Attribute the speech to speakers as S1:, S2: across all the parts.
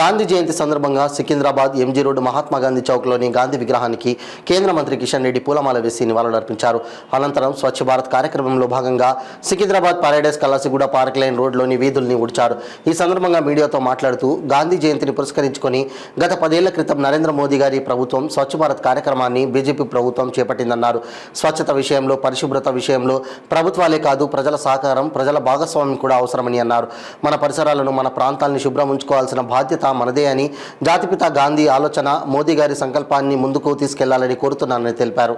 S1: గాంధీ జయంతి సందర్భంగా Secunderabad MG road Mahatma Gandhi చౌక్లోని Gandhi విగ్రహానికి కేంద్ర మంత్రి కిషన్ రెడ్డి పూలమాల వేసి నివాళులర్పించారు. అనంతరం స్వచ్ఛ భారత్ కార్యక్రమంలో భాగంగా సికింద్రాబాద్ పారాడైస్ కలాసిగూడ పార్క్ లైన్ రోడ్లోని వీధుల్ని ఊడ్చారు. ఈ సందర్భంగా మీడియాతో మాట్లాడుతూ గాంధీ జయంతిని పురస్కరించుకొని గత 10 ఏళ్ల క్రితం నరేంద్ర మోదీ గారి ప్రభుత్వం స్వచ్ఛ భారత్ కార్యక్రమాన్ని బీజేపీ ప్రభుత్వం చేపట్టిందన్నారు. స్వచ్ఛత విషయంలో, పరిశుభ్రత విషయంలో ప్రభుత్వాలే కాదు ప్రజల సహకారం, ప్రజల భాగస్వామ్యం కూడా అవసరమని అన్నారు. మన పరిసరాలను, మన ప్రాంతాలను శుభ్రం ఉంచుకోవాల్సిన బాధ్యత మనదే అని, జాతిపిత గాంధీ ఆలోచన, మోదీ గారి సంకల్పాన్ని ముందుకు తీసుకెళ్లాలని కోరుతున్నానని తెలిపారు.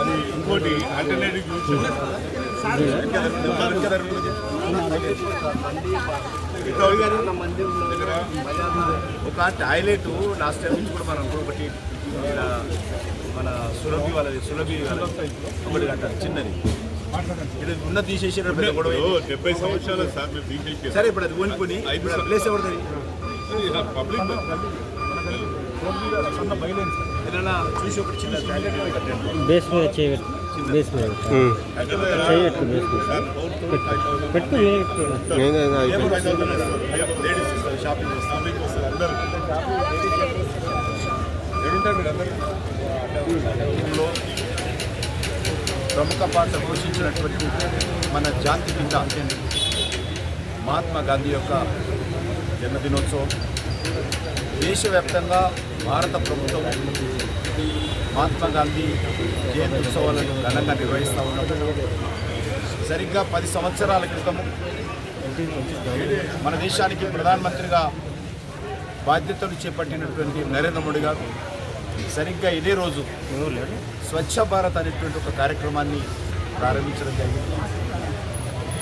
S2: అది ఇంకోటి ఆల్టర్నేటివ్ ఒక టాయిలెట్ లాస్ట్ టైం నుంచి కూడా మనం ఒకటి మన సులభి వాళ్ళది ఒకటి అంటారు చిన్నది, ఇది ఉన్న తీసేసారు. 70 సంవత్సరాలు సార్ సరే, ఇప్పుడు అది కొనుక్కొని ప్లేస్ ఎవరిది పబ్లిక్ ఏదైనా చూసి ఒకటి చిన్న
S3: బేస్ మీద చేయబెట్టు, బేస్ మీద చేయబెట్టు, పెట్టు.
S2: షాపింగ్ వస్తారు అందరూ ఏడుంటారు మీరు అందరూ. ప్రముఖ పాత్ర పోషించినటువంటి మన జాతిపిత మహాత్మా గాంధీ యొక్క జన్మదినోత్సవం దేశవ్యాప్తంగా భారత ప్రభుత్వం మహాత్మా గాంధీ జయంతి ఉత్సవాలను ఘనంగా నిర్వహిస్తూ ఉన్నప్పుడు సరిగ్గా 10 సంవత్సరాల క్రితము మన దేశానికి ప్రధానమంత్రిగా బాధ్యతలు చేపట్టినటువంటి నరేంద్ర మోడీ గారు సరిగ్గా ఇదే రోజు స్వచ్ఛ భారత్ అనేటువంటి ఒక కార్యక్రమాన్ని ప్రారంభించడం జరిగింది.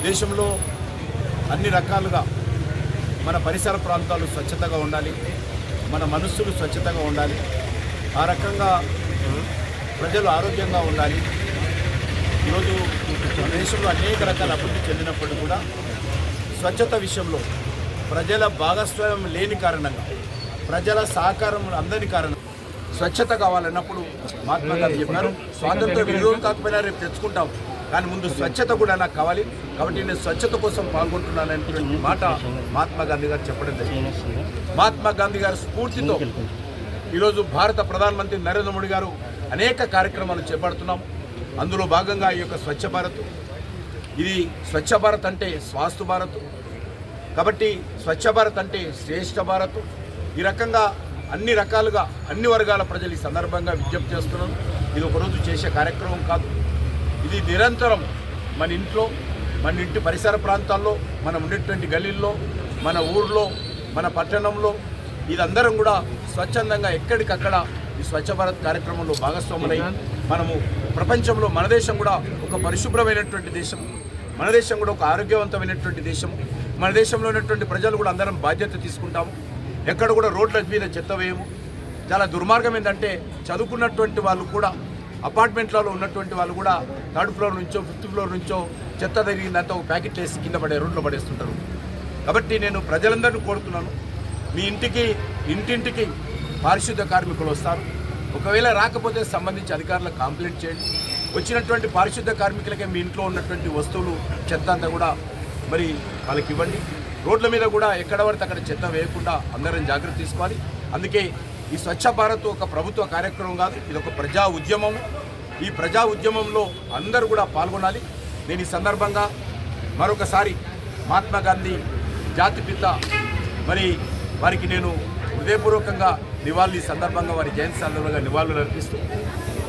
S2: దేశంలో అన్ని రకాలుగా మన పరిసర ప్రాంతాలు స్వచ్ఛతగా ఉండాలి, మన మనస్సులు స్వచ్ఛతగా ఉండాలి, ఆ రకంగా ప్రజలు ఆరోగ్యంగా ఉండాలి. ఈరోజు మన దేశంలో అనేక రకాల అభివృద్ధి చెందినప్పటికీ కూడా స్వచ్ఛత విషయంలో ప్రజల భాగస్వామ్యం లేని కారణంగా, ప్రజల సహకారం అందని కారణంగా స్వచ్ఛత కావాలన్నప్పుడు మహాత్మా గాంధీ చెప్పినారు, స్వాతంత్రం విరోధం కాకపోయినా రేపు తెచ్చుకుంటాం, కానీ ముందు స్వచ్ఛత కూడా నాకు కావాలి, కాబట్టి నేను స్వచ్ఛత కోసం పాల్గొంటున్నాననేటువంటి మాట మహాత్మా గాంధీ గారు చెప్పడం జరిగింది. మహాత్మా గాంధీ గారి స్ఫూర్తితో ఈరోజు భారత ప్రధానమంత్రి నరేంద్ర మోడీ గారు అనేక కార్యక్రమాలు చేపడుతున్నాం. అందులో భాగంగా ఈ యొక్క స్వచ్ఛ భారత్, ఇది స్వచ్ఛ భారత్ అంటే స్వాస్థ్య భారత్, కాబట్టి స్వచ్ఛ భారత్ అంటే శ్రేష్ఠ భారత్. ఈ రకంగా అన్ని రకాలుగా అన్ని వర్గాల ప్రజలు ఈ సందర్భంగా విజ్ఞప్తి చేస్తున్నాను. ఇది ఒకరోజు చేసే కార్యక్రమం కాదు, ఇది నిరంతరం మన ఇంట్లో, మన ఇంటి పరిసర ప్రాంతాల్లో, మనం ఉండేటువంటి గలీల్లో, మన ఊర్లో, మన పట్టణంలో ఇదందరం కూడా స్వచ్ఛందంగా ఎక్కడికక్కడ ఈ స్వచ్ఛ భారత్ కార్యక్రమంలో భాగస్వాములై మనము ప్రపంచంలో మన దేశం కూడా ఒక పరిశుభ్రమైనటువంటి దేశం, మన దేశం కూడా ఒక ఆరోగ్యవంతమైనటువంటి దేశం, మన దేశంలో ఉన్నటువంటి ప్రజలు కూడా అందరం బాధ్యత తీసుకుంటాము. ఎక్కడ కూడా రోడ్ల మీద చెత్త వేయము. చాలా దుర్మార్గం ఏంటంటే చదువుకున్నటువంటి వాళ్ళు కూడా అపార్ట్మెంట్లలో ఉన్నటువంటి వాళ్ళు కూడా 3rd ఫ్లోర్ నుంచో 5th ఫ్లోర్ నుంచో చెత్త తగిలిందంతా ఒక ప్యాకెట్ వేసి కింద పడే రోడ్లో పడేస్తుంటారు. కాబట్టి నేను ప్రజలందరినీ కోరుతున్నాను, మీ ఇంటింటికి పారిశుద్ధ్య కార్మికులు వస్తారు. ఒకవేళ రాకపోతే సంబంధించి అధికారులకు కంప్లైంట్ చేయండి. వచ్చినటువంటి పారిశుద్ధ్య కార్మికులకే మీ ఇంట్లో ఉన్నటువంటి వస్తువులు చెత్త అంతా కూడా మరి వాళ్ళకి ఇవ్వండి. రోడ్ల మీద కూడా ఎక్కడ పడితే అక్కడ చెత్త వేయకుండా అందరం జాగ్రత్త తీసుకోవాలి. అందుకే ఈ స్వచ్ఛ భారత్ ఒక ప్రభుత్వ కార్యక్రమం కాదు, ఇది ఒక ప్రజా ఉద్యమం. ఈ ప్రజా ఉద్యమంలో అందరూ కూడా పాల్గొనాలి. నేను ఈ సందర్భంగా మరొకసారి మహాత్మా గాంధీ జాతిపిత మరి వారికి నేను హృదయపూర్వకంగా నివాళులు, ఈ సందర్భంగా వారి జయంతి సందర్భంగా నివాళులు అర్పిస్తూ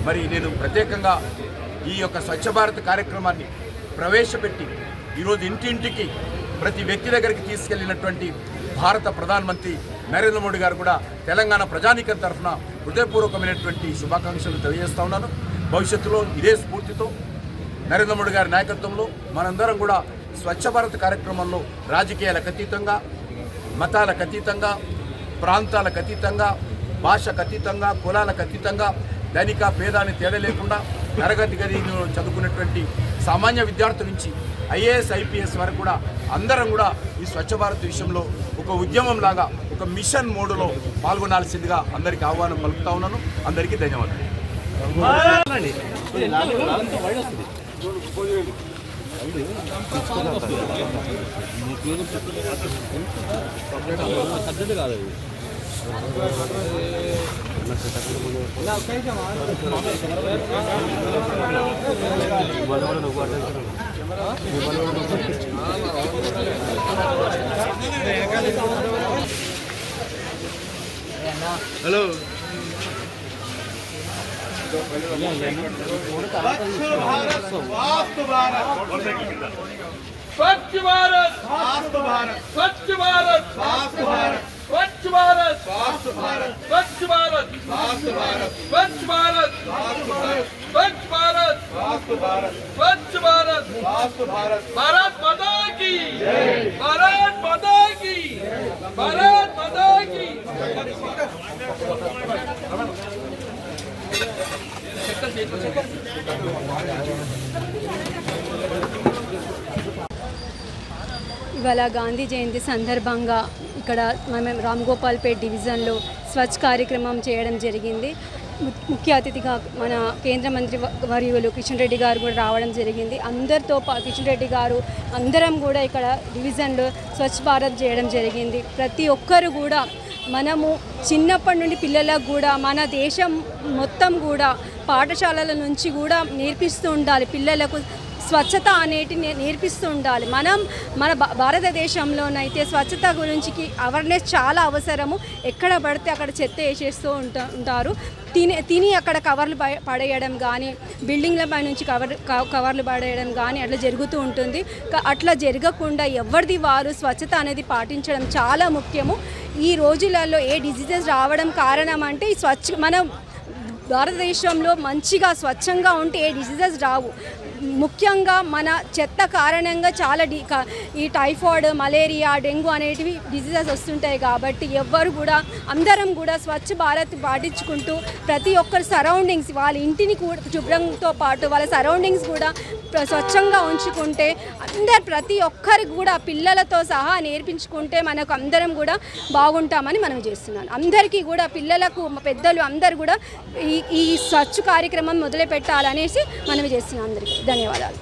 S2: మరి నేను ప్రత్యేకంగా ఈ యొక్క స్వచ్ఛ భారత్ కార్యక్రమాన్ని ప్రవేశపెట్టి ఈరోజు ఇంటింటికి ప్రతి వ్యక్తి దగ్గరికి తీసుకెళ్లినటువంటి భారత ప్రధానమంత్రి నరేంద్ర మోడీ గారు కూడా తెలంగాణ ప్రజానీకం తరఫున హృదయపూర్వకమైనటువంటి శుభాకాంక్షలు తెలియజేస్తా ఉన్నాను. భవిష్యత్తులో ఇదే స్ఫూర్తితో నరేంద్ర మోడీ గారి నాయకత్వంలో మనందరం కూడా స్వచ్ఛ భారత్ కార్యక్రమంలో రాజకీయాలకు అతీతంగా, మతాలకు అతీతంగా, ప్రాంతాలకు అతీతంగా, భాషకు అతీతంగా, కులాలకు అతీతంగా, ధనిక పేద అని తేడా లేకుండా తరగతి గదిలో చదువుకున్నటువంటి సామాన్య విద్యార్థుల నుంచి ఐఏఎస్ ఐపీఎస్ వరకు కూడా అందరం కూడా ఈ స్వచ్ఛ భారత్ విషయంలో ఒక ఉద్యమం లాగా, ఒక మిషన్ మోడ్లో పాల్గొనాల్సిందిగా అందరికీ ఆహ్వానం పలుకుతా ఉన్నాను. అందరికీ ధన్యవాదాలు. హలో
S4: स्वच्छ भारत स्वास्थ्य भारत स्वच्छ भारत स्वास्थ्य भारत स्वच्छ भारत स्वास्थ्य भारत स्वच्छ भारत स्वास्थ्य भारत स्वच्छ भारत स्वच्छ भारत स्वास्थ्य भारत स्वच्छ भारत स्वास्थ्य भारत भारत माता की भारत माता की भारत माता की
S5: ఇవాళ గాంధీ జయంతి సందర్భంగా ఇక్కడ మనం రామ్ గోపాల్పేట్ డివిజన్లో స్వచ్ఛ కార్యక్రమం చేయడం జరిగింది. ముఖ్య అతిథిగా మన కేంద్ర మంత్రి వర్యులు కిషన్ రెడ్డి గారు కూడా రావడం జరిగింది. అందరితో కిషన్ రెడ్డి గారు అందరం కూడా ఇక్కడ డివిజన్లో స్వచ్ఛ భారత్ చేయడం జరిగింది. ప్రతి ఒక్కరు కూడా మనము చిన్నప్పటి నుండి పిల్లలకు కూడా మన దేశం మొత్తం కూడా పాఠశాలల నుంచి కూడా నేర్పిస్తూ ఉండాలి. పిల్లలకు స్వచ్ఛత అనేటి నేర్పిస్తూ ఉండాలి. మన భారతదేశంలోనైతే స్వచ్ఛత గురించి అవేర్నెస్ చాలా అవసరము. ఎక్కడ పడితే అక్కడ చెత్త వేసేస్తూ ఉంటారు. తిని అక్కడ కవర్లు పడేయడం కానీ, బిల్డింగ్లపై నుంచి కవర్లు పడేయడం కానీ అట్లా జరుగుతూ ఉంటుంది. అట్లా జరగకుండా ఎవరిది వారు స్వచ్ఛత అనేది పాటించడం చాలా ముఖ్యము. ఈ రోజులలో ఏ డిసీజెస్ రావడం కారణం అంటే మన భారతదేశంలో మంచిగా స్వచ్ఛంగా ఉంటే ఏ డిసీజెస్ రావు. ముఖ్యంగా మన చెత్త కారణంగా చాలా ఈ టైఫాయిడ్, మలేరియా, డెంగ్యూ అనేటివి డిసీజెస్ వస్తుంటాయి. కాబట్టి ఎవ్వరు కూడా అందరం కూడా స్వచ్ఛ భారత్ పాటించుకుంటూ ప్రతి ఒక్కరి సరౌండింగ్స్ వాళ్ళ ఇంటిని కూడా శుభ్రంతో పాటు వాళ్ళ సరౌండింగ్స్ కూడా స్వచ్ఛంగా ఉంచుకుంటే ప్రతి ఒక్కరికి కూడా పిల్లలతో సహా నేర్పించుకుంటే మనకు అందరం కూడా బాగుంటామని మనం చేస్తున్నాను. అందరికీ కూడా పిల్లలకు పెద్దలు అందరూ కూడా ఈ స్వచ్ఛ కార్యక్రమం మొదలు పెట్టాలనేసి మనం చేస్తున్నాం. అందరికీ ధన్యవాదాలు.